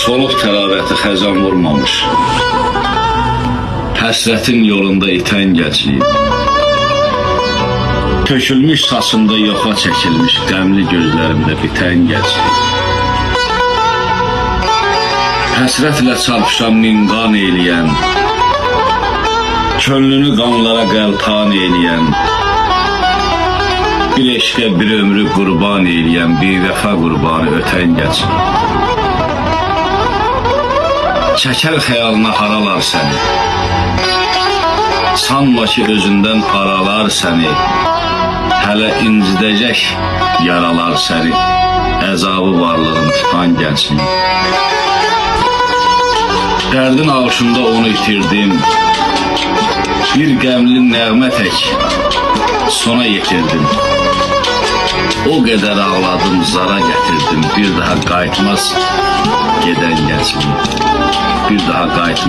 Solub təravəti xəzan vurmamış, həsrətin yolunda itən gəncliyim. Tökülmüş saçında yoxa çəkilmiş qəmli gözlərimdə bitən gəncliyim. Həsrətlə çarpışan min qan eyləyən, könlünü qanlara qəltan eyləyən, bir eşqə bir ömrü qurban eyləyən, bir vəfa qurbanı ötən gəncliyim. Çəkər xəyalına haralar səni, sanma ki özündən aralar səni, hələ incidəcək yaralar səni, əzabı varlığın tutan gəncliyim. Dərdin ağışında onu itirdim, bir qəmli nəğmə tək sona yetirdim. O qədər ağladım, zara gətirdim, bir daha qayıtmaz gedən gəncliyim. Bir daha qayıtmaz.